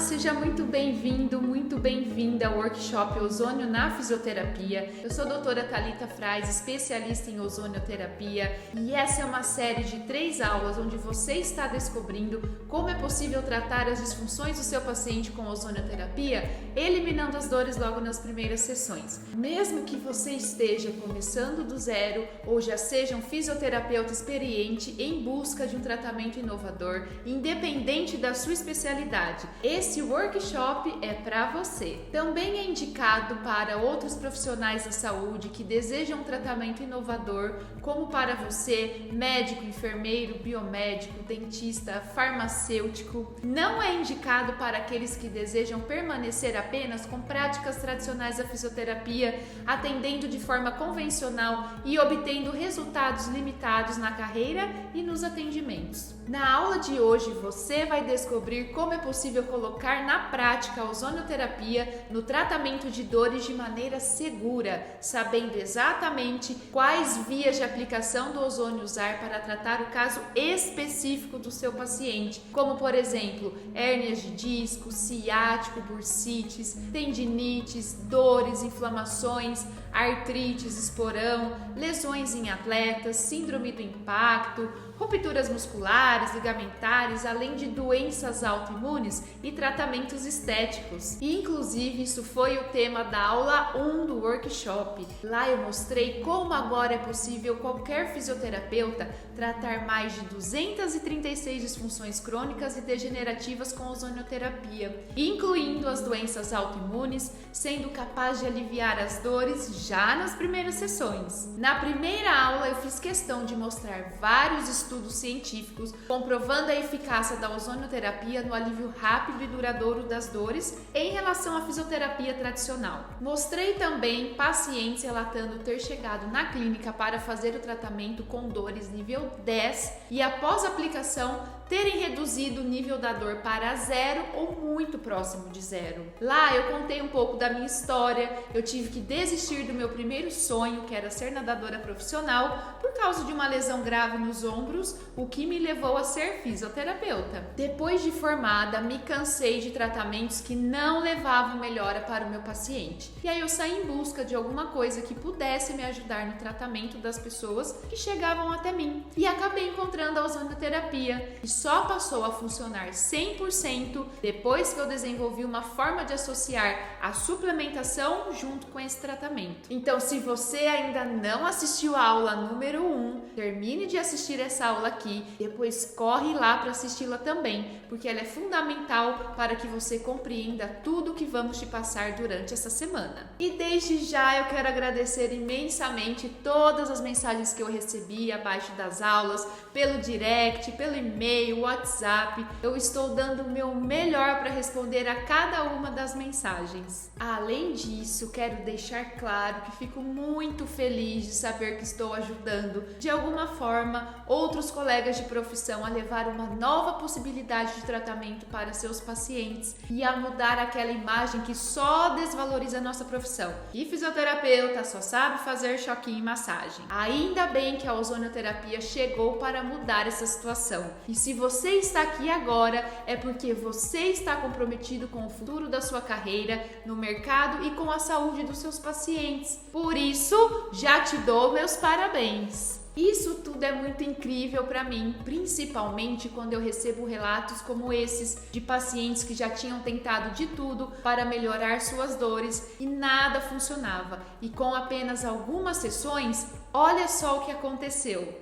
seja muito bem-vindo, muito bem-vinda ao workshop Ozônio na Fisioterapia. Eu sou a doutora Thalita Frais, especialista em ozonioterapia, e essa é uma série de 3 aulas onde você está descobrindo como é possível tratar as disfunções do seu paciente com ozonioterapia, eliminando as dores logo nas primeiras sessões. Mesmo que você esteja começando do zero ou já seja um fisioterapeuta experiente em busca de um tratamento inovador, independente da sua especialidade, esse workshop é para você. Também é indicado para outros profissionais da saúde que desejam um tratamento inovador, como para você, médico, enfermeiro, biomédico, dentista, farmacêutico. Não é indicado para aqueles que desejam permanecer apenas com práticas tradicionais da fisioterapia, atendendo de forma convencional e obtendo resultados limitados na carreira e nos atendimentos. Na aula de hoje você vai descobrir como é possível colocar na prática a ozonioterapia no tratamento de dores de maneira segura, sabendo exatamente quais vias de aplicação do ozônio usar para tratar o caso específico do seu paciente, como por exemplo, hérnias de disco, ciático, bursites, tendinites, dores, inflamações, artrites, esporão, lesões em atletas, síndrome do impacto, rupturas musculares, ligamentares, além de doenças autoimunes e tratamentos estéticos. E, inclusive, isso foi o tema da aula 1 do workshop. Lá eu mostrei como agora é possível qualquer fisioterapeuta tratar mais de 236 disfunções crônicas e degenerativas com ozonioterapia, incluindo as doenças autoimunes, sendo capaz de aliviar as dores já nas primeiras sessões. Na primeira aula eu fiz questão de mostrar vários estudos científicos comprovando a eficácia da ozonioterapia no alívio rápido e duradouro das dores em relação à fisioterapia tradicional. Mostrei também pacientes relatando ter chegado na clínica para fazer o tratamento com dores nível 10 e após a aplicação terem reduzido o nível da dor para 0 ou muito próximo de 0. Lá eu contei um pouco da minha história, eu tive que desistir do meu primeiro sonho, que era ser nadadora profissional, por causa de uma lesão grave nos ombros, o que me levou a ser fisioterapeuta. Depois de formada, me cansei de tratamentos que não levavam melhora para o meu paciente. E aí eu saí em busca de alguma coisa que pudesse me ajudar no tratamento das pessoas que chegavam até mim. E acabei encontrando a ozonioterapia, e só passou a funcionar 100% depois que eu desenvolvi uma forma de associar a suplementação junto com esse tratamento. Então, se você ainda não assistiu a aula número 1, termine de assistir essa aula aqui, depois corre lá para assisti-la também, porque ela é fundamental para que você compreenda tudo o que vamos te passar durante essa semana. E desde já eu quero agradecer imensamente todas as mensagens que eu recebi abaixo das aulas, pelo direct, pelo e-mail, WhatsApp. Eu estou dando o meu melhor para responder a cada uma das mensagens. Além disso, quero deixar claro que fico muito feliz de saber que estou ajudando, de alguma forma, outros colegas de profissão a levar uma nova possibilidade de tratamento para seus pacientes e a mudar aquela imagem que só desvaloriza a nossa profissão. E fisioterapeuta só sabe fazer choquinho e massagem. Ainda bem que a ozonioterapia chegou para mudar essa situação. E se você está aqui agora, é porque você está comprometido com o futuro da sua carreira, no mercado e com a saúde dos seus pacientes. Por isso, já te dou meus parabéns! Isso tudo é muito incrível para mim, principalmente quando eu recebo relatos como esses de pacientes que já tinham tentado de tudo para melhorar suas dores e nada funcionava. E com apenas algumas sessões, olha só o que aconteceu.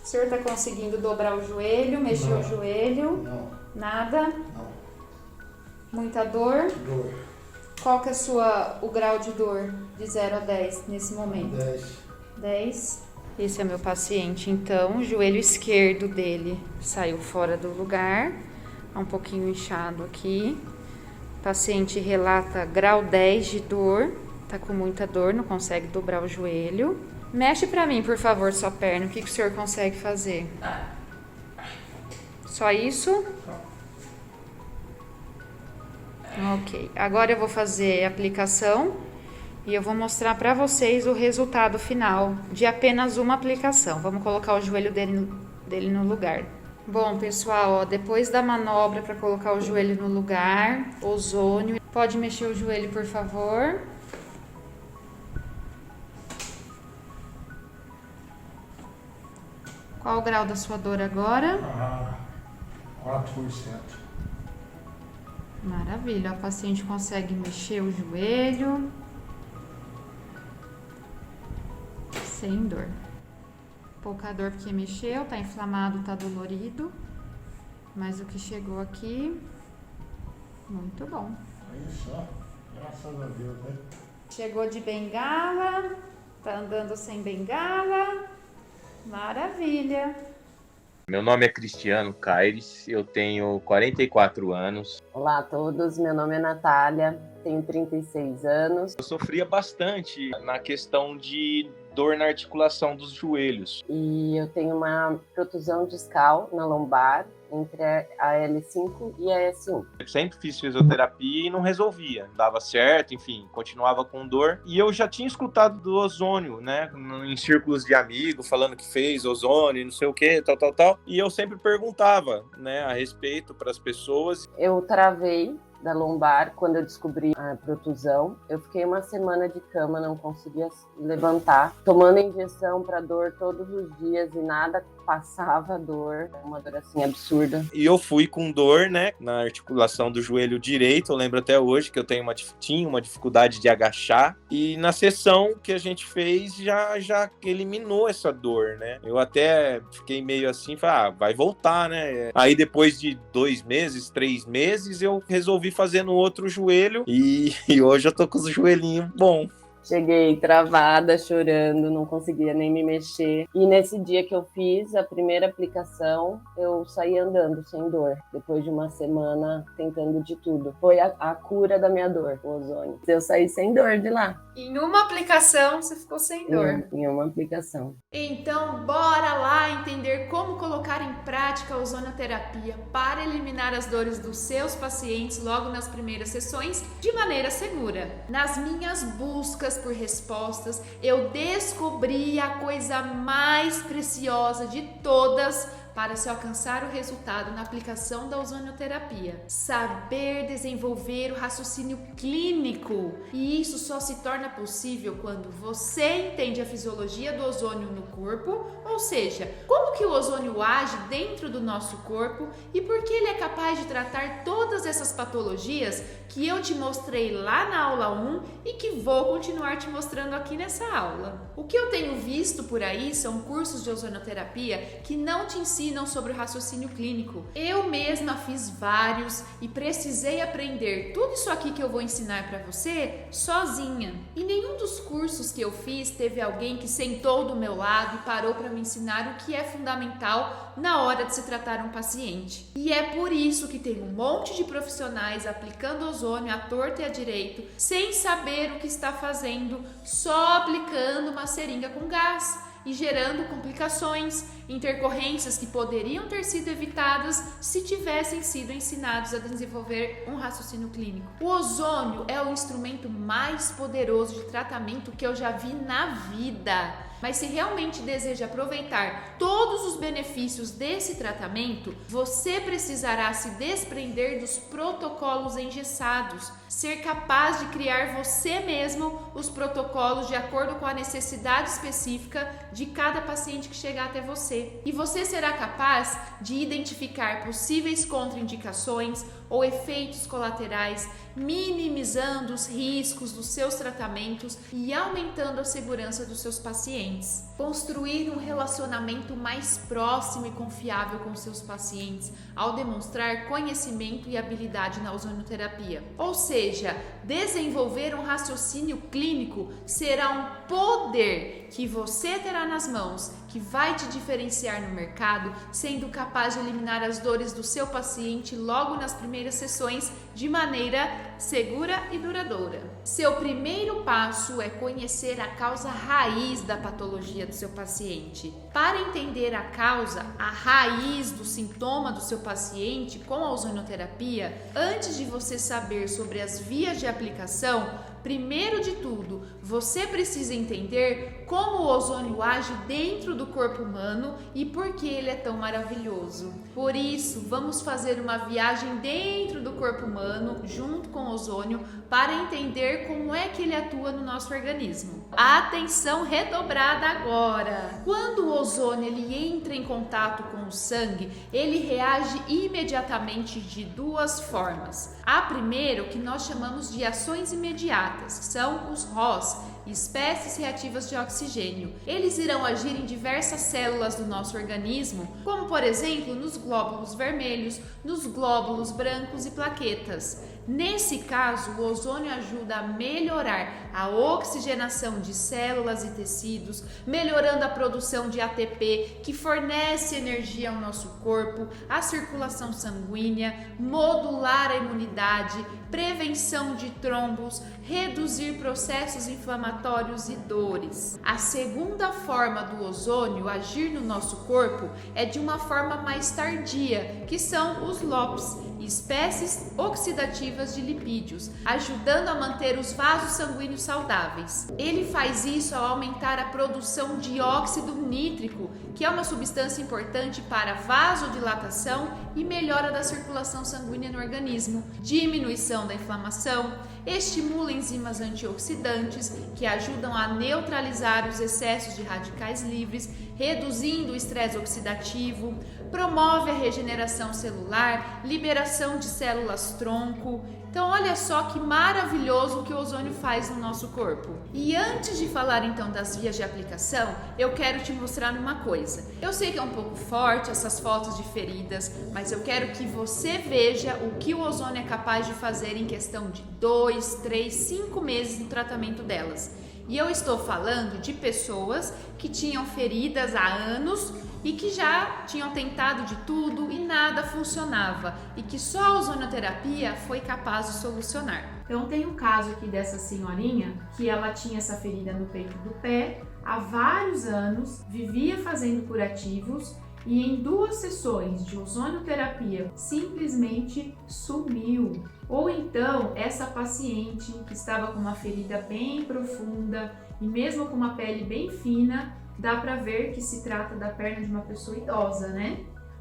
O senhor está conseguindo dobrar o joelho, mexer o joelho? Não. Nada? Não. Muita dor? Dor. Qual que é o grau de dor de 0 a 10 nesse momento? 10. 10. Esse é meu paciente, então, o joelho esquerdo dele saiu fora do lugar, um pouquinho inchado aqui. O paciente relata grau 10 de dor, tá com muita dor, não consegue dobrar o joelho. Mexe pra mim, por favor, sua perna, o que o senhor consegue fazer? Só isso? Ok, agora eu vou fazer a aplicação e eu vou mostrar para vocês o resultado final de apenas uma aplicação. Vamos colocar o joelho dele no lugar. Bom, pessoal, ó, depois da manobra para colocar o joelho no lugar, ozônio, pode mexer o joelho, por favor. Qual o grau da sua dor agora? 4%. Maravilha, o paciente consegue mexer o joelho sem dor. Pouca dor porque mexeu, tá inflamado, tá dolorido. Mas o que chegou aqui, muito bom. Aí só, graças a Deus, né? Chegou de bengala, tá andando sem bengala. Maravilha. Meu nome é Cristiano Caires, eu tenho 44 anos. Olá a todos, meu nome é Natália, tenho 36 anos. Eu sofria bastante na questão de dor na articulação dos joelhos. E eu tenho uma protusão discal na lombar entre a L5 e a S1. Eu sempre fiz fisioterapia e não resolvia, não dava certo, enfim, continuava com dor. E eu já tinha escutado do ozônio, né, em círculos de amigos, falando que fez ozônio, não sei o que, tal. E eu sempre perguntava, né, a respeito para as pessoas. Eu travei da lombar quando eu descobri a protusão. Eu fiquei uma semana de cama, não conseguia levantar, tomando injeção para dor todos os dias e nada passava a dor, uma dor assim absurda. E eu fui com dor, né, na articulação do joelho direito. Eu lembro até hoje que eu tinha uma dificuldade de agachar. E na sessão que a gente fez já eliminou essa dor, né? Eu até fiquei meio assim, falei, vai voltar, né? Aí depois de 2 meses, 3 meses, eu resolvi fazer no outro joelho. E hoje eu tô com os joelhinhos bom. Cheguei travada, chorando, não conseguia nem me mexer. E nesse dia que eu fiz a primeira aplicação, eu saí andando sem dor. Depois de uma semana tentando de tudo. Foi a cura da minha dor, o ozônio. Eu saí sem dor de lá. Em uma aplicação, você ficou sem dor. Em uma aplicação. Então, bora lá entender como colocar em prática a ozonioterapia para eliminar as dores dos seus pacientes logo nas primeiras sessões de maneira segura. Nas minhas buscas por respostas, eu descobri a coisa mais preciosa de todas para se alcançar o resultado na aplicação da ozonioterapia. Saber desenvolver o raciocínio clínico. E isso só se torna possível quando você entende a fisiologia do ozônio no corpo, ou seja, como que o ozônio age dentro do nosso corpo e por que ele é capaz de tratar todas essas patologias que eu te mostrei lá na aula 1 e que vou continuar te mostrando aqui nessa aula. O que eu tenho visto por aí são cursos de ozonioterapia que não te ensinam sobre o raciocínio clínico. Eu mesma fiz vários e precisei aprender tudo isso aqui que eu vou ensinar para você sozinha. E nenhum dos cursos que eu fiz teve alguém que sentou do meu lado e parou para me ensinar o que é fundamental na hora de se tratar um paciente. E é por isso que tem um monte de profissionais aplicando ozônio à torta e à direito, sem saber o que está fazendo, só aplicando uma seringa com gás e gerando complicações, intercorrências que poderiam ter sido evitadas se tivessem sido ensinados a desenvolver um raciocínio clínico. O ozônio é o instrumento mais poderoso de tratamento que eu já vi na vida. Mas se realmente deseja aproveitar todos os benefícios desse tratamento, você precisará se desprender dos protocolos engessados, ser capaz de criar você mesmo os protocolos de acordo com a necessidade específica de cada paciente que chegar até você. E você será capaz de identificar possíveis contraindicações ou efeitos colaterais, minimizando os riscos dos seus tratamentos e aumentando a segurança dos seus pacientes. Construir um relacionamento mais próximo e confiável com seus pacientes ao demonstrar conhecimento e habilidade na ozonioterapia. Ou seja, desenvolver um raciocínio clínico será um poder que você terá nas mãos, que vai te diferenciar no mercado, sendo capaz de eliminar as dores do seu paciente logo nas primeiras sessões de maneira segura e duradoura. Seu primeiro passo é conhecer a causa raiz da patologia do seu paciente. Para entender a causa, a raiz do sintoma do seu paciente com a ozonioterapia, antes de você saber sobre as vias de aplicação, primeiro de tudo, você precisa entender como o ozônio age dentro do corpo humano e por que ele é tão maravilhoso. Por isso, vamos fazer uma viagem dentro do corpo humano junto com o ozônio para entender como é que ele atua no nosso organismo. Atenção redobrada agora! Quando o ozônio ele entra em contato com o sangue, ele reage imediatamente de duas formas. A primeira, o que nós chamamos de ações imediatas, que são os ROS, espécies reativas de oxigênio. Eles irão agir em diversas células do nosso organismo, como por exemplo nos glóbulos vermelhos, nos glóbulos brancos e plaquetas. Nesse caso, o ozônio ajuda a melhorar a oxigenação de células e tecidos, melhorando a produção de ATP, que fornece energia ao nosso corpo, a circulação sanguínea, modular a imunidade, prevenção de trombos, reduzir processos inflamatórios e dores. A segunda forma do ozônio agir no nosso corpo é de uma forma mais tardia, que são os LOPs, espécies oxidativas de lipídios, ajudando a manter os vasos sanguíneos saudáveis. Ele faz isso ao aumentar a produção de óxido nítrico, que é uma substância importante para vasodilatação e melhora da circulação sanguínea no organismo, diminuição da inflamação, estimula enzimas antioxidantes que ajudam a neutralizar os excessos de radicais livres, reduzindo o estresse oxidativo, promove a regeneração celular, liberação de células tronco. Então olha só que maravilhoso o que o ozônio faz no nosso corpo. E antes de falar então das vias de aplicação, eu quero te mostrar uma coisa. Eu sei que é um pouco forte essas fotos de feridas, mas eu quero que você veja o que o ozônio é capaz de fazer em questão de 2, 3, 5 meses no tratamento delas. E eu estou falando de pessoas que tinham feridas há anos e que já tinham tentado de tudo e nada funcionava, e que só a ozonioterapia foi capaz de solucionar. Então tem um caso aqui dessa senhorinha que ela tinha essa ferida no peito do pé há vários anos, vivia fazendo curativos e em 2 sessões de ozonioterapia simplesmente sumiu. Ou então essa paciente que estava com uma ferida bem profunda e mesmo com uma pele bem fina, dá para ver que se trata da perna de uma pessoa idosa, né?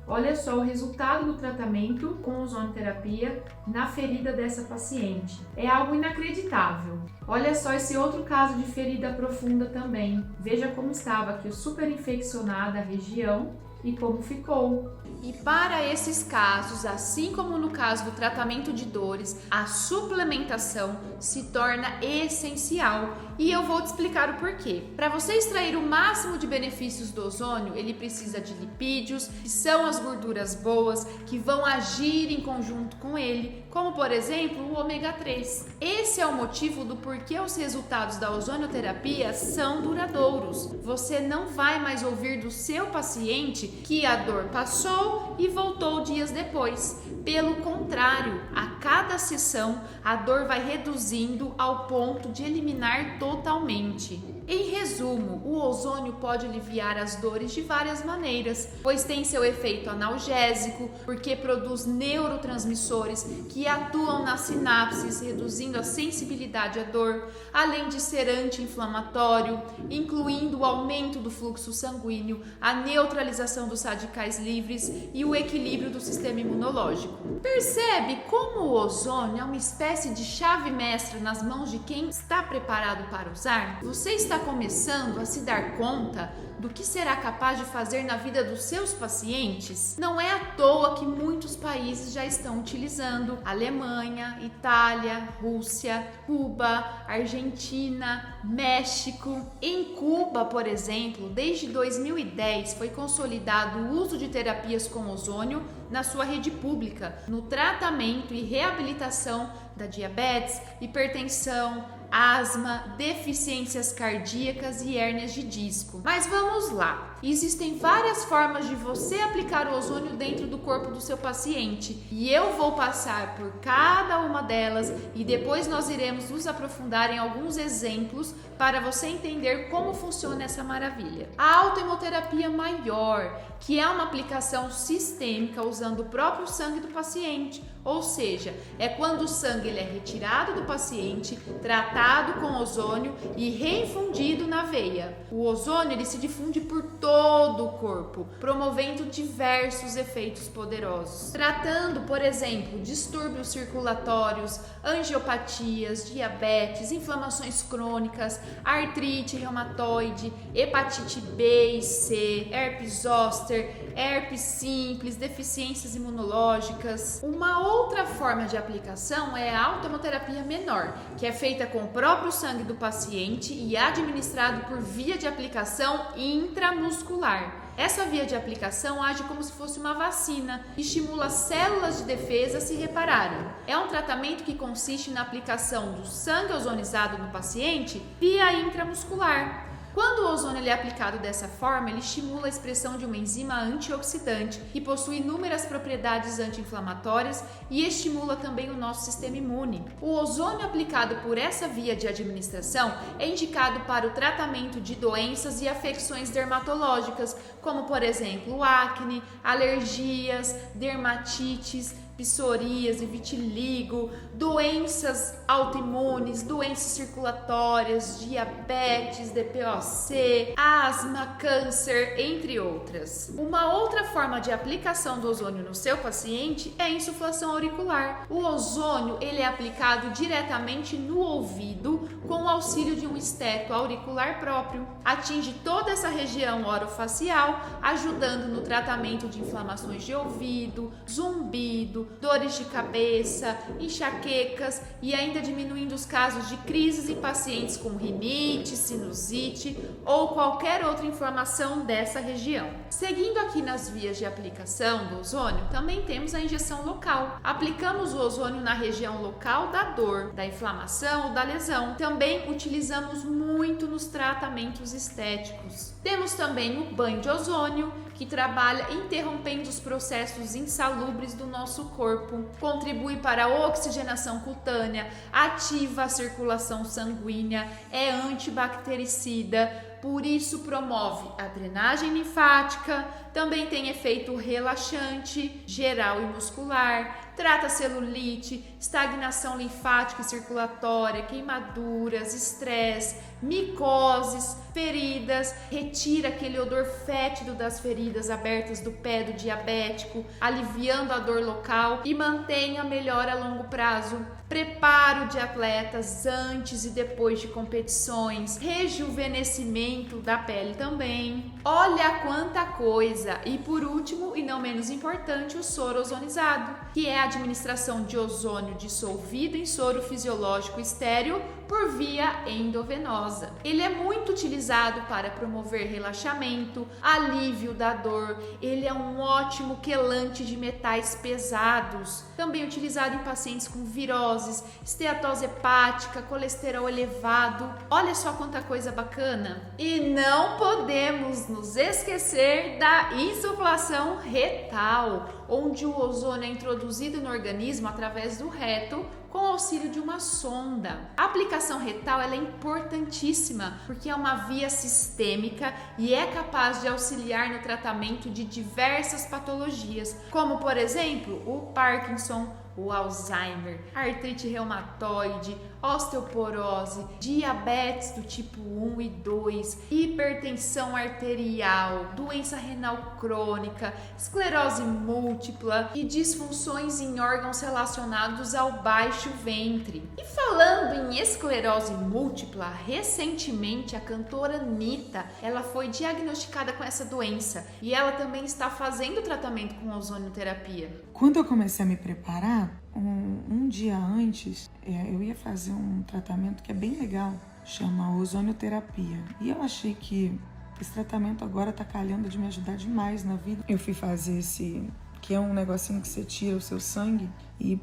Olha só o resultado do tratamento com ozonioterapia na ferida dessa paciente. É algo inacreditável. Olha só esse outro caso de ferida profunda também. Veja como estava aqui super infeccionada a região e como ficou. E para esses casos, assim como no caso do tratamento de dores, a suplementação se torna essencial. E eu vou te explicar o porquê. Para você extrair o máximo de benefícios do ozônio, ele precisa de lipídios, que são as gorduras boas, que vão agir em conjunto com ele, como por exemplo o ômega 3. Esse é o motivo do porquê os resultados da ozonioterapia são duradouros. Você não vai mais ouvir do seu paciente que a dor passou e voltou dias depois. Pelo contrário, a cada sessão a dor vai reduzindo ao ponto de eliminar totalmente. Em resumo, o ozônio pode aliviar as dores de várias maneiras, pois tem seu efeito analgésico, porque produz neurotransmissores que atuam nas sinapses, reduzindo a sensibilidade à dor, além de ser anti-inflamatório, incluindo o aumento do fluxo sanguíneo, a neutralização dos radicais livres e o equilíbrio do sistema imunológico. Percebe como o ozônio é uma espécie de chave mestra nas mãos de quem está preparado para usar? Você está começando a se dar conta do que será capaz de fazer na vida dos seus pacientes? Não é à toa que muitos países já estão utilizando: Alemanha, Itália, Rússia, Cuba, Argentina, México. Em Cuba, por exemplo, desde 2010 foi consolidado o uso de terapias com ozônio na sua rede pública, no tratamento e reabilitação da diabetes, hipertensão, asma, deficiências cardíacas e hérnias de disco. Mas vamos lá! Existem várias formas de você aplicar o ozônio dentro do corpo do seu paciente e eu vou passar por cada uma delas e depois nós iremos nos aprofundar em alguns exemplos para você entender como funciona essa maravilha. A autohemoterapia maior, que é uma aplicação sistêmica usando o próprio sangue do paciente, ou seja, é quando o sangue ele é retirado do paciente, tratado tratado com ozônio e reinfundido na veia. O ozônio ele se difunde por todo o corpo, promovendo diversos efeitos poderosos, tratando, por exemplo, distúrbios circulatórios, angiopatias, diabetes, inflamações crônicas, artrite reumatoide, hepatite B e C, herpes zoster, herpes simples, deficiências imunológicas. Uma outra forma de aplicação é a autohemoterapia menor, que é feita com o próprio sangue do paciente e administrado por via de aplicação intramuscular. Essa via de aplicação age como se fosse uma vacina, estimula as células de defesa a se repararem. É um tratamento que consiste na aplicação do sangue ozonizado no paciente via intramuscular. Quando o ozônio é aplicado dessa forma, ele estimula a expressão de uma enzima antioxidante que possui inúmeras propriedades anti-inflamatórias e estimula também o nosso sistema imune. O ozônio aplicado por essa via de administração é indicado para o tratamento de doenças e afecções dermatológicas, como por exemplo acne, alergias, dermatites, psoríase, vitiligo, doenças autoimunes, doenças circulatórias, diabetes, DPOC, asma, câncer, entre outras. Uma outra forma de aplicação do ozônio no seu paciente é a insuflação auricular. O ozônio ele é aplicado diretamente no ouvido com o auxílio de um esteto auricular próprio. Atinge toda essa região orofacial, ajudando no tratamento de inflamações de ouvido, zumbido, dores de cabeça, enxaquecas e ainda diminuindo os casos de crises em pacientes com rinite, sinusite ou qualquer outra inflamação dessa região. Seguindo aqui nas vias de aplicação do ozônio, também temos a injeção local. Aplicamos o ozônio na região local da dor, da inflamação ou da lesão. Também utilizamos muito nos tratamentos estéticos. Temos também o banho de ozônio, que trabalha interrompendo os processos insalubres do nosso corpo, contribui para a oxigenação cutânea, ativa a circulação sanguínea, é antibactericida, por isso promove a drenagem linfática, também tem efeito relaxante, geral e muscular, trata celulite, estagnação linfática e circulatória, queimaduras, estresse, micoses, feridas, retira aquele odor fétido das feridas abertas do pé do diabético, aliviando a dor local e mantém a melhora a longo prazo. Preparo de atletas antes e depois de competições, rejuvenescimento da pele também. Olha quanta coisa! E por último, e não menos importante, o soro ozonizado, que é a administração de ozônio dissolvido em soro fisiológico estéril por via endovenosa. Ele é muito utilizado para promover relaxamento, alívio da dor. Ele é um ótimo quelante de metais pesados, também utilizado em pacientes com viroses, esteatose hepática, colesterol elevado. Olha só quanta coisa bacana! E não podemos nos esquecer da insuflação retal, onde o ozônio é introduzido no organismo através do reto com o auxílio de uma sonda. A aplicação retal ela é importantíssima porque é uma via sistêmica e é capaz de auxiliar no tratamento de diversas patologias, como por exemplo o Parkinson, o Alzheimer, artrite reumatoide, osteoporose, diabetes do tipo 1 e 2, hipertensão arterial, doença renal crônica, esclerose múltipla e disfunções em órgãos relacionados ao baixo ventre. E falando em esclerose múltipla, recentemente a cantora Anitta, ela foi diagnosticada com essa doença e ela também está fazendo tratamento com ozonioterapia. Quando eu comecei a me preparar, um dia antes, eu ia fazer um tratamento que é bem legal, chama ozonioterapia. E eu achei que esse tratamento agora tá calhando de me ajudar demais na vida. Eu fui fazer esse, que é um negocinho que você tira o seu sangue e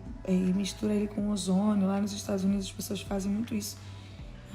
mistura ele com ozônio. Lá nos Estados Unidos as pessoas fazem muito isso.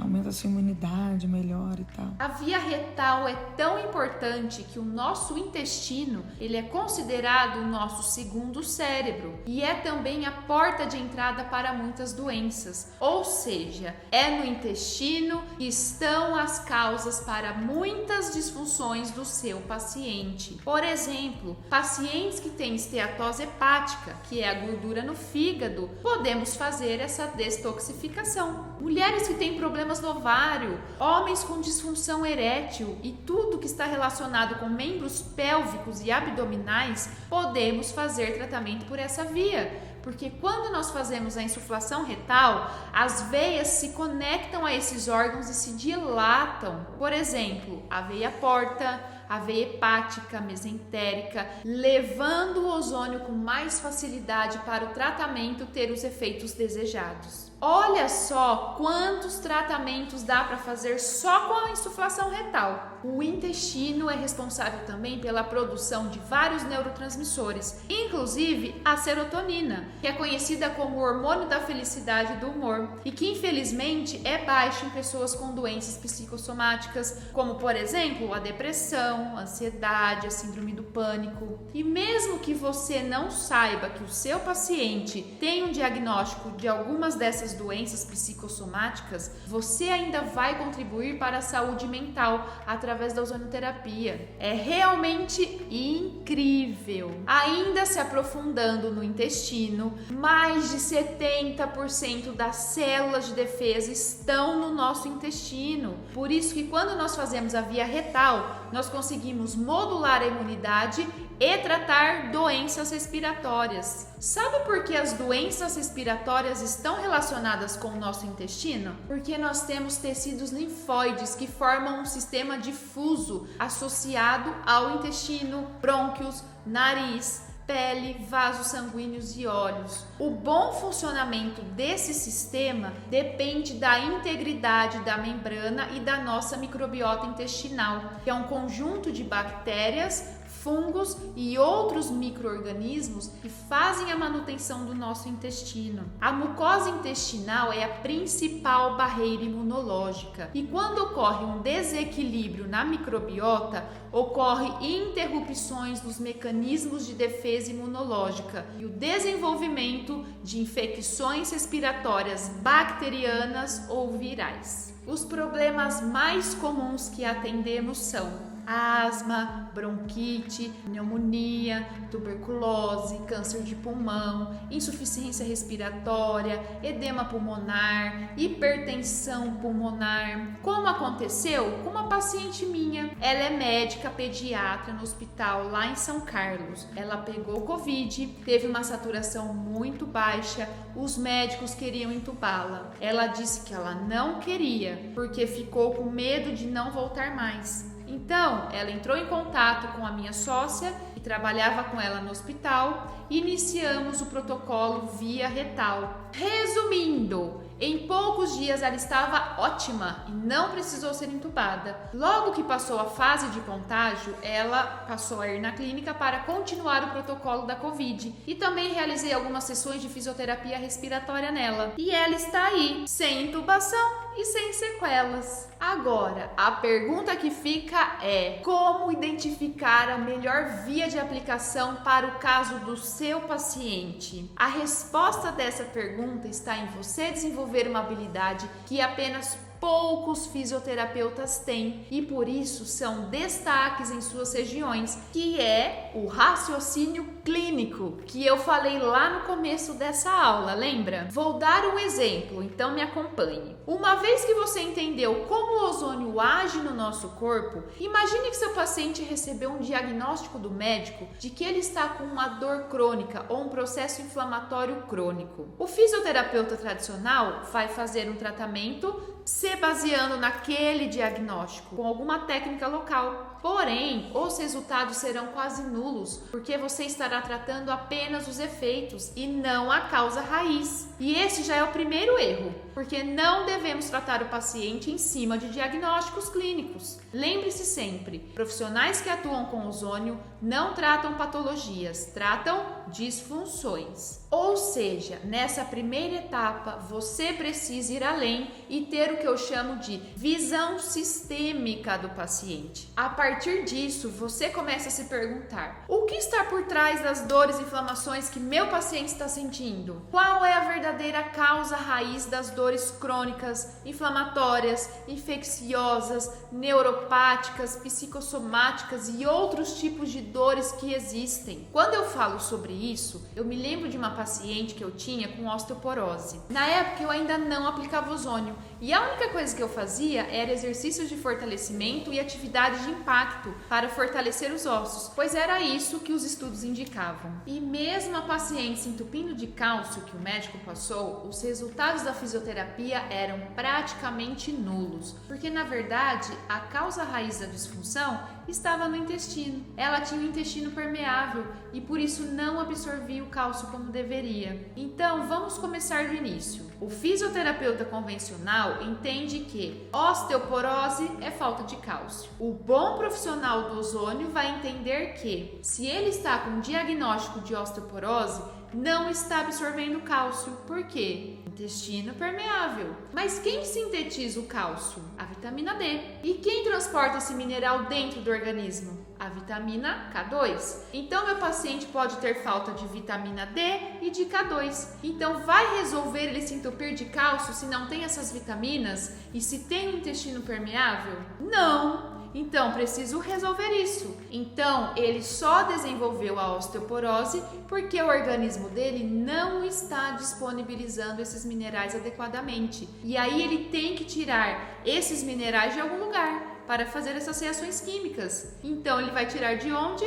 aumenta a sua imunidade, melhora e tal. A via retal é tão importante que o nosso intestino, ele é considerado o nosso segundo cérebro e é também a porta de entrada para muitas doenças. Ou seja, é no intestino que estão as causas para muitas disfunções do seu paciente. Por exemplo, pacientes que têm esteatose hepática, que é a gordura no fígado, podemos fazer essa detoxificação. Mulheres que têm problemas no ovário, homens com disfunção erétil e tudo que está relacionado com membros pélvicos e abdominais, podemos fazer tratamento por essa via. Porque quando nós fazemos a insuflação retal, as veias se conectam a esses órgãos e se dilatam. Por exemplo, a veia porta, a veia hepática, mesentérica, levando o ozônio com mais facilidade para o tratamento ter os efeitos desejados. Olha só quantos tratamentos dá para fazer só com a insuflação retal. O intestino é responsável também pela produção de vários neurotransmissores, inclusive a serotonina, que é conhecida como o hormônio da felicidade e do humor, e que infelizmente é baixo em pessoas com doenças psicossomáticas, como por exemplo a depressão, a ansiedade, a síndrome do pânico. E mesmo que você não saiba que o seu paciente tem um diagnóstico de algumas dessas doenças psicossomáticas, você ainda vai contribuir para a saúde mental através da ozonioterapia. É realmente incrível. Ainda se aprofundando no intestino, mais de 70% das células de defesa estão no nosso intestino. Por isso que quando nós fazemos a via retal, nós conseguimos modular a imunidade e tratar doenças respiratórias. Sabe por que as doenças respiratórias estão relacionadas com o nosso intestino? Porque nós temos tecidos linfóides que formam um sistema difuso associado ao intestino, brônquios, nariz, pele, vasos sanguíneos e olhos. O bom funcionamento desse sistema depende da integridade da membrana e da nossa microbiota intestinal, que é um conjunto de bactérias, fungos e outros micro-organismos que fazem a manutenção do nosso intestino. A mucosa intestinal é a principal barreira imunológica e quando ocorre um desequilíbrio na microbiota, ocorre interrupções nos mecanismos de defesa imunológica e o desenvolvimento de infecções respiratórias bacterianas ou virais. Os problemas mais comuns que atendemos são asma, bronquite, pneumonia, tuberculose, câncer de pulmão, insuficiência respiratória, edema pulmonar, hipertensão pulmonar. Como aconteceu com uma paciente minha? Ela é médica pediatra no hospital lá em São Carlos. Ela pegou Covid, teve uma saturação muito baixa, os médicos queriam entubá-la. Ela disse que ela não queria, porque ficou com medo de não voltar mais. Então, ela entrou em contato com a minha sócia, que trabalhava com ela no hospital, e iniciamos o protocolo via retal. Resumindo, em poucos dias ela estava ótima e não precisou ser entubada. Logo que passou a fase de contágio, ela passou a ir na clínica para continuar o protocolo da Covid. E também realizei algumas sessões de fisioterapia respiratória nela. E ela está aí, sem intubação e sem sequelas. Agora, a pergunta que fica é: como identificar a melhor via de aplicação para o caso do seu paciente? A resposta dessa pergunta está em você desenvolver uma habilidade que apenas poucos fisioterapeutas têm e por isso são destaques em suas regiões, que é o raciocínio clínico, que eu falei lá no começo dessa aula, lembra? Vou dar um exemplo, então me acompanhe. Uma vez que você entendeu como o ozônio age no nosso corpo, imagine que seu paciente recebeu um diagnóstico do médico de que ele está com uma dor crônica ou um processo inflamatório crônico. O fisioterapeuta tradicional vai fazer um tratamento se baseando naquele diagnóstico, com alguma técnica local. Porém, os resultados serão quase nulos, porque você estará tratando apenas os efeitos e não a causa raiz. E esse já é o primeiro erro, porque não devemos tratar o paciente em cima de diagnósticos clínicos. Lembre-se sempre, profissionais que atuam com ozônio não tratam patologias, tratam disfunções. Ou seja, nessa primeira etapa, você precisa ir além e ter o que eu chamo de visão sistêmica do paciente. A partir disso, você começa a se perguntar: o que está por trás das dores e inflamações que meu paciente está sentindo? Qual é a verdadeira causa raiz das dores crônicas, inflamatórias, infecciosas, neuropáticas, psicossomáticas e outros tipos de dores que existem? Quando eu falo sobre isso, eu me lembro de uma paciente que eu tinha com osteoporose. Na época eu ainda não aplicava ozônio e a única coisa que eu fazia era exercícios de fortalecimento e atividades de impacto para fortalecer os ossos, pois era isso que os estudos indicavam. E mesmo a paciente se entupindo de cálcio que o médico passou, os resultados da fisioterapia eram praticamente nulos, porque na verdade a causa raiz da disfunção estava no intestino. Ela tinha o intestino permeável e por isso não absorvia o cálcio como deveria. Então vamos começar do início. O fisioterapeuta convencional entende que osteoporose é falta de cálcio. O bom profissional do ozônio vai entender que, se ele está com diagnóstico de osteoporose, não está absorvendo cálcio. Por quê? Intestino permeável. Mas quem sintetiza o cálcio? A vitamina D. E quem transporta esse mineral dentro do organismo? A vitamina K2. Então, meu paciente pode ter falta de vitamina D e de K2. Então, vai resolver ele se entupir de cálcio se não tem essas vitaminas e se tem um intestino permeável? Não! Então, preciso resolver isso. Então, ele só desenvolveu a osteoporose porque o organismo dele não está disponibilizando esses minerais adequadamente. E aí ele tem que tirar esses minerais de algum lugar para fazer essas reações químicas. Então, ele vai tirar de onde?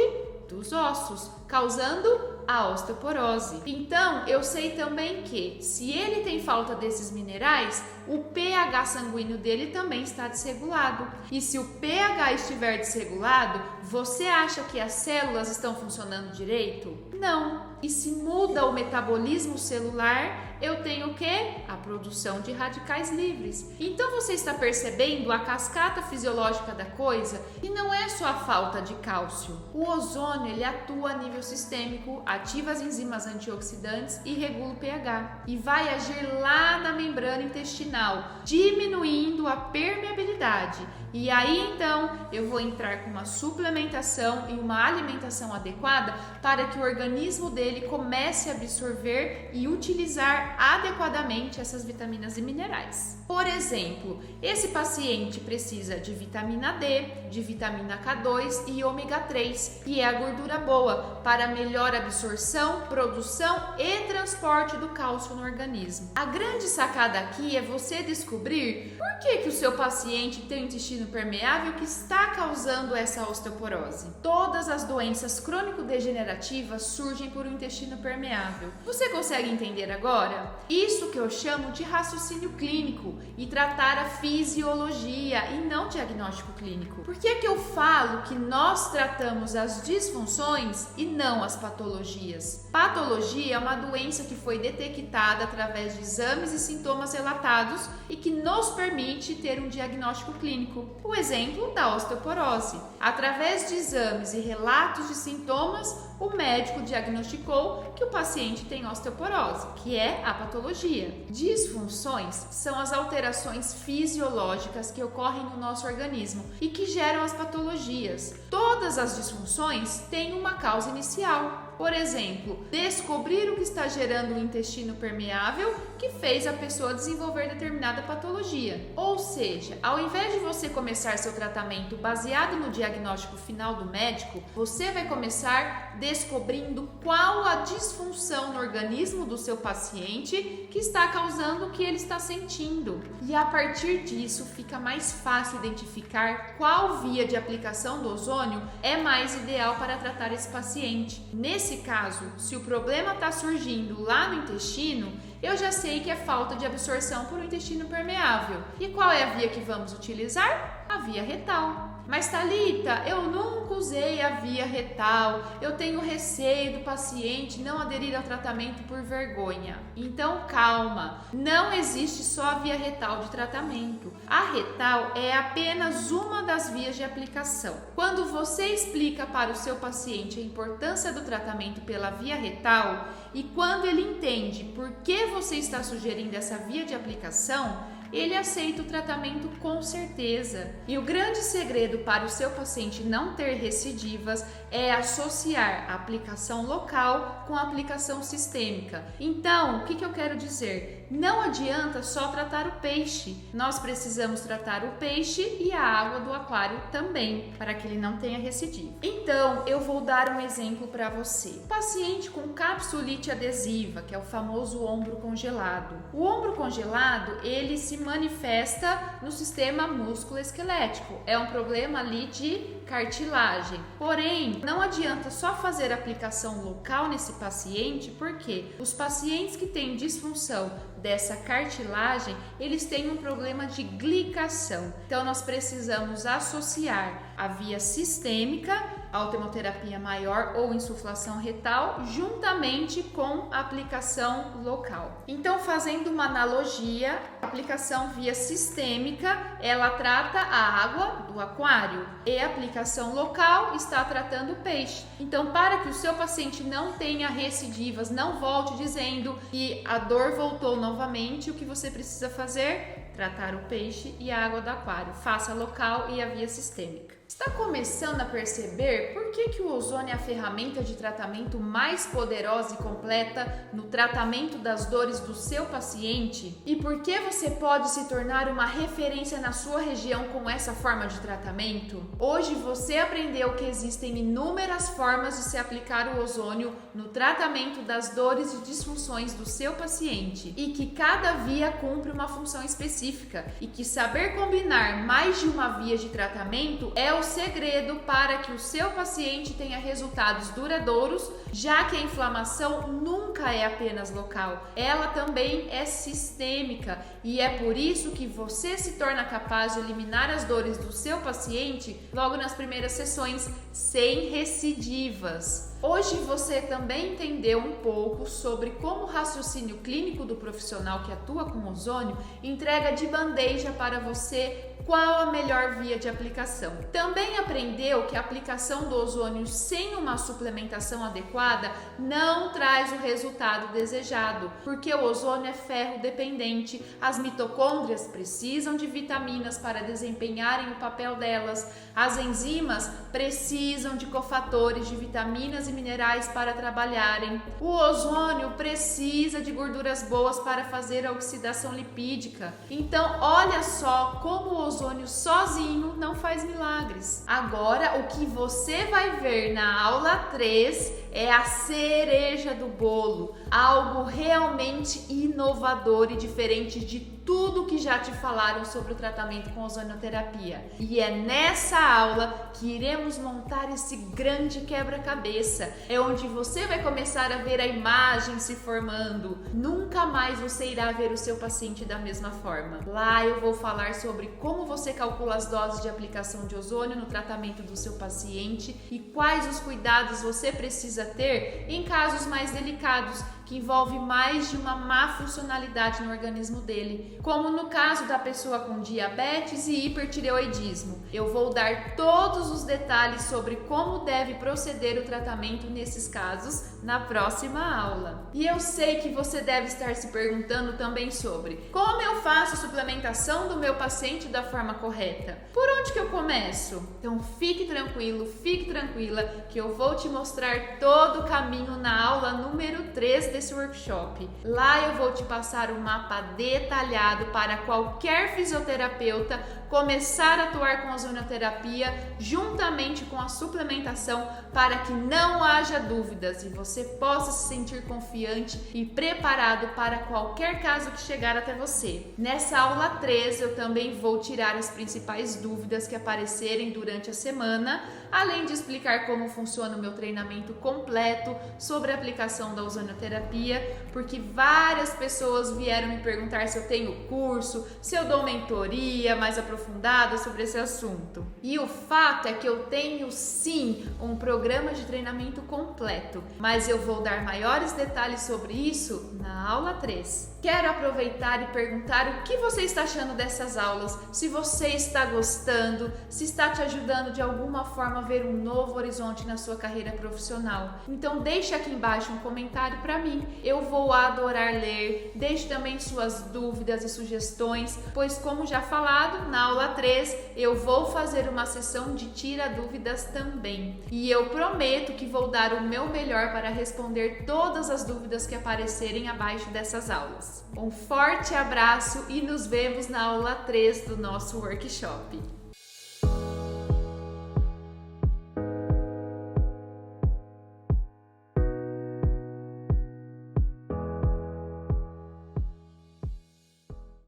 Dos ossos, causando a osteoporose. Então, eu sei também que, se ele tem falta desses minerais, o pH sanguíneo dele também está desregulado. E se o pH estiver desregulado, você acha que as células estão funcionando direito? Não. E se muda o metabolismo celular, eu tenho o quê? A produção de radicais livres. Então você está percebendo a cascata fisiológica da coisa? E não é só a falta de cálcio. O ozônio, ele atua a nível sistêmico, ativa as enzimas antioxidantes e regula o pH. E vai agir lá na membrana intestinal, diminuindo a permeabilidade. E aí então eu vou entrar com uma suplementação e uma alimentação adequada para que o organismo dele comece a absorver e utilizar adequadamente essas vitaminas e minerais. Por exemplo, esse paciente precisa de vitamina D, de vitamina K2 e ômega 3, que é a gordura boa para melhor absorção, produção e transporte do cálcio no organismo. A grande sacada aqui é você descobrir por que o seu paciente tem um intestino permeável que está causando essa osteoporose. Todas as doenças crônico-degenerativas surgem por um intestino permeável. Você consegue entender agora? Isso que eu chamo de raciocínio clínico e tratar a fisiologia e não diagnóstico clínico. Por que eu falo que nós tratamos as disfunções e não as patologias? Patologia é uma doença que foi detectada através de exames e sintomas relatados e que nos permite ter um diagnóstico clínico. O exemplo da osteoporose. Através de exames e relatos de sintomas, o médico diagnosticou que o paciente tem osteoporose, que é a patologia. Disfunções são as alterações fisiológicas que ocorrem no nosso organismo e que geram as patologias. Todas as disfunções têm uma causa inicial. Por exemplo, descobrir o que está gerando o intestino permeável que fez a pessoa desenvolver determinada patologia. Ou seja, ao invés de você começar seu tratamento baseado no diagnóstico final do médico, você vai começar descobrindo qual a disfunção no organismo do seu paciente que está causando o que ele está sentindo. E a partir disso fica mais fácil identificar qual via de aplicação do ozônio é mais ideal para tratar esse paciente. Nesse caso, se o problema está surgindo lá no intestino, eu já sei que é falta de absorção por um intestino permeável. E qual é a via que vamos utilizar? A via retal. Mas Thalita, eu nunca usei a via retal, eu tenho receio do paciente não aderir ao tratamento por vergonha. Então calma, não existe só a via retal de tratamento. A retal é apenas uma das vias de aplicação. Quando você explica para o seu paciente a importância do tratamento pela via retal e quando ele entende por que você está sugerindo essa via de aplicação, ele aceita o tratamento com certeza. E o grande segredo para o seu paciente não ter recidivas é associar a aplicação local com a aplicação sistêmica. Então, o que eu quero dizer? Não adianta só tratar o peixe. Nós precisamos tratar o peixe e a água do aquário também, para que ele não tenha recidiva. Então, eu vou dar um exemplo para você. Paciente com capsulite adesiva, que é o famoso ombro congelado. O ombro congelado, ele se manifesta no sistema músculo-esquelético. É um problema ali de cartilagem. Porém, não adianta só fazer aplicação local nesse paciente, porque os pacientes que têm disfunção dessa cartilagem, eles têm um problema de glicação. Então, nós precisamos associar a via sistêmica, autohemoterapia maior ou insuflação retal, juntamente com a aplicação local. Então, fazendo uma analogia, a aplicação via sistêmica, ela trata a água do aquário e a aplicação local está tratando o peixe. Então, para que o seu paciente não tenha recidivas, não volte dizendo que a dor voltou novamente, o que você precisa fazer? Tratar o peixe e a água do aquário. Faça local e a via sistêmica. Está começando a perceber por que o ozônio é a ferramenta de tratamento mais poderosa e completa no tratamento das dores do seu paciente? E por que você pode se tornar uma referência na sua região com essa forma de tratamento? Hoje você aprendeu que existem inúmeras formas de se aplicar o ozônio no tratamento das dores e disfunções do seu paciente e que cada via cumpre uma função específica e que saber combinar mais de uma via de tratamento é o segredo para que o seu paciente tenha resultados duradouros, já que a inflamação nunca é apenas local, ela também é sistêmica e é por isso que você se torna capaz de eliminar as dores do seu paciente logo nas primeiras sessões, sem recidivas. Hoje você também entendeu um pouco sobre como o raciocínio clínico do profissional que atua com ozônio entrega de bandeja para você qual a melhor via de aplicação. Também aprendeu que a aplicação do ozônio sem uma suplementação adequada não traz o resultado desejado, porque o ozônio é ferro dependente, as mitocôndrias precisam de vitaminas para desempenharem o papel delas, as enzimas precisam de cofatores de vitaminas e minerais para trabalharem, o ozônio precisa de gorduras boas para fazer a oxidação lipídica. Então, olha só como o ozônio sozinho não faz milagres. Agora, o que você vai ver na aula 3 é a cereja do bolo, algo realmente inovador e diferente de tudo que já te falaram sobre o tratamento com ozonioterapia. E é nessa aula que iremos montar esse grande quebra-cabeça. É onde você vai começar a ver a imagem se formando. Nunca mais você irá ver o seu paciente da mesma forma. Lá eu vou falar sobre como você calcula as doses de aplicação de ozônio no tratamento do seu paciente e quais os cuidados você precisa ter em casos mais delicados, que envolve mais de uma má funcionalidade no organismo dele, como no caso da pessoa com diabetes e hipertireoidismo. Eu vou dar todos os detalhes sobre como deve proceder o tratamento nesses casos na próxima aula. E eu sei que você deve estar se perguntando também sobre como eu faço a suplementação do meu paciente da forma correta. Por onde que eu começo? Então fique tranquilo, fique tranquila, que eu vou te mostrar todo o caminho na aula número 3 desse workshop. Lá eu vou te passar um mapa detalhado para qualquer fisioterapeuta começar a atuar com a ozonioterapia juntamente com a suplementação, para que não haja dúvidas e você possa se sentir confiante e preparado para qualquer caso que chegar até você. Nessa aula 3 eu também vou tirar as principais dúvidas que aparecerem durante a semana, além de explicar como funciona o meu treinamento completo sobre a aplicação da ozonioterapia fisioterapia, porque várias pessoas vieram me perguntar se eu tenho curso, se eu dou mentoria mais aprofundada sobre esse assunto. E o fato é que eu tenho sim um programa de treinamento completo, mas eu vou dar maiores detalhes sobre isso na aula 3. Quero aproveitar e perguntar o que você está achando dessas aulas, se você está gostando, se está te ajudando de alguma forma a ver um novo horizonte na sua carreira profissional. Então deixe aqui embaixo um comentário para mim, eu vou adorar ler. Deixe também suas dúvidas e sugestões, pois como já falado, na aula 3 eu vou fazer uma sessão de tira dúvidas também. E eu prometo que vou dar o meu melhor para responder todas as dúvidas que aparecerem abaixo dessas aulas. Um forte abraço e nos vemos na aula 3 do nosso workshop.